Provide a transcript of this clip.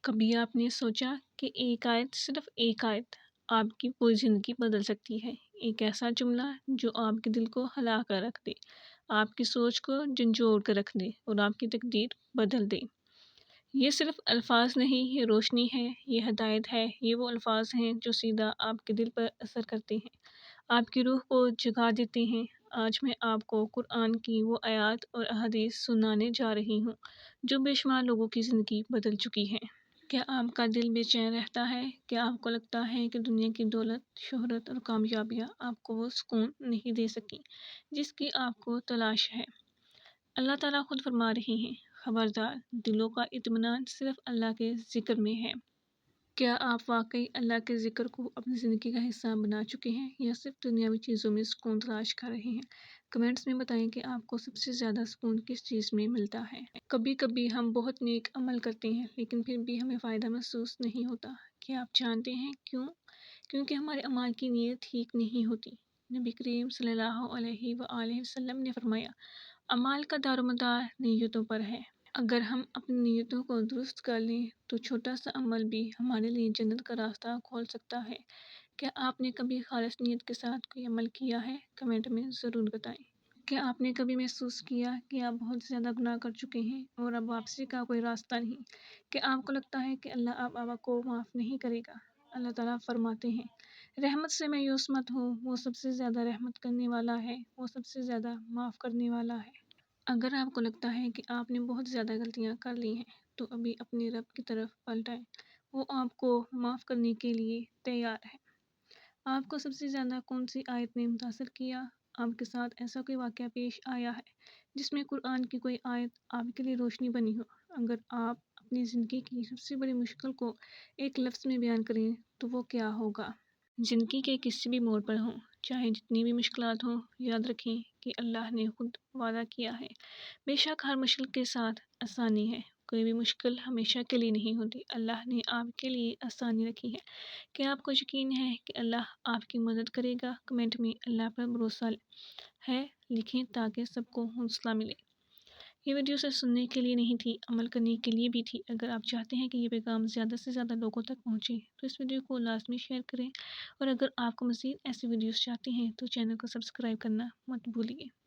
کبھی آپ نے سوچا کہ ایک آیت، صرف ایک آیت، آپ کی پوری زندگی بدل سکتی ہے؟ ایک ایسا جملہ جو آپ کے دل کو ہلا کر رکھ دے، آپ کی سوچ کو جھنجھوڑ کر رکھ دے اور آپ کی تقدیر بدل دے۔ یہ صرف الفاظ نہیں، یہ روشنی ہے، یہ ہدایت ہے، یہ وہ الفاظ ہیں جو سیدھا آپ کے دل پر اثر کرتے ہیں، آپ کی روح کو جگا دیتے ہیں۔ آج میں آپ کو قرآن کی وہ آیات اور احادیث سنانے جا رہی ہوں جو بے شمار لوگوں کی زندگی بدل چکی ہیں۔ کیا آپ کا دل بے چین رہتا ہے؟ کیا آپ کو لگتا ہے کہ دنیا کی دولت، شہرت اور کامیابیاں آپ کو وہ سکون نہیں دے سکیں جس کی آپ کو تلاش ہے؟ اللہ تعالیٰ خود فرما رہے ہیں، خبردار، دلوں کا اطمینان صرف اللہ کے ذکر میں ہے۔ کیا آپ واقعی اللہ کے ذکر کو اپنی زندگی کا حصہ بنا چکے ہیں یا صرف دنیاوی چیزوں میں سکون تلاش کر رہے ہیں؟ کمنٹس میں بتائیں کہ آپ کو سب سے زیادہ سکون کس چیز میں ملتا ہے۔ کبھی کبھی ہم بہت نیک عمل کرتے ہیں لیکن پھر بھی ہمیں فائدہ محسوس نہیں ہوتا۔ کیا آپ جانتے ہیں کیوں؟ کیونکہ ہمارے اعمال کی نیت ٹھیک نہیں ہوتی۔ نبی کریم صلی اللہ علیہ وآلہ وسلم نے فرمایا، اعمال کا دار و مدار نیتوں پر ہے۔ اگر ہم اپنی نیتوں کو درست کر لیں تو چھوٹا سا عمل بھی ہمارے لیے جنت کا راستہ کھول سکتا ہے۔ کیا آپ نے کبھی خالص نیت کے ساتھ کوئی عمل کیا ہے؟ کمنٹ میں ضرور بتائیں۔ کیا آپ نے کبھی محسوس کیا کہ آپ بہت زیادہ گناہ کر چکے ہیں اور اب واپسی کا کوئی راستہ نہیں؟ کیا آپ کو لگتا ہے کہ اللہ اب آپ کو معاف نہیں کرے گا؟ اللہ تعالیٰ فرماتے ہیں، رحمت سے مایوس مت ہو، وہ سب سے زیادہ رحمت کرنے والا ہے، وہ سب سے زیادہ معاف کرنے والا ہے۔ اگر آپ کو لگتا ہے کہ آپ نے بہت زیادہ غلطیاں کر لی ہیں تو ابھی اپنے رب کی طرف پلٹائیں، وہ آپ کو معاف کرنے کے لیے تیار ہے۔ آپ کو سب سے زیادہ کون سی آیت نے متاثر کیا؟ آپ کے ساتھ ایسا کوئی واقعہ پیش آیا ہے جس میں قرآن کی کوئی آیت آپ کے لیے روشنی بنی ہو؟ اگر آپ اپنی زندگی کی سب سے بڑی مشکل کو ایک لفظ میں بیان کریں تو وہ کیا ہوگا؟ زندگی کے کسی بھی موڑ پر ہوں، چاہے جتنی بھی مشکلات ہوں، یاد رکھیں کہ اللہ نے خود وعدہ کیا ہے، بے شک ہر مشکل کے ساتھ آسانی ہے۔ کوئی بھی مشکل ہمیشہ کے لیے نہیں ہوتی، اللہ نے آپ کے لیے آسانی رکھی ہے۔ کیا آپ کو یقین ہے کہ اللہ آپ کی مدد کرے گا؟ کمنٹ میں اللہ پر بھروسہ ہے لکھیں تاکہ سب کو حوصلہ ملے۔ یہ ویڈیو صرف سننے کے لیے نہیں تھی، عمل کرنے کے لیے بھی تھی۔ اگر آپ چاہتے ہیں کہ یہ پیغام زیادہ سے زیادہ لوگوں تک پہنچے تو اس ویڈیو کو لازمی شیئر کریں، اور اگر آپ کو مزید ایسی ویڈیوز چاہتے ہیں تو چینل کو سبسکرائب کرنا مت بھولیے۔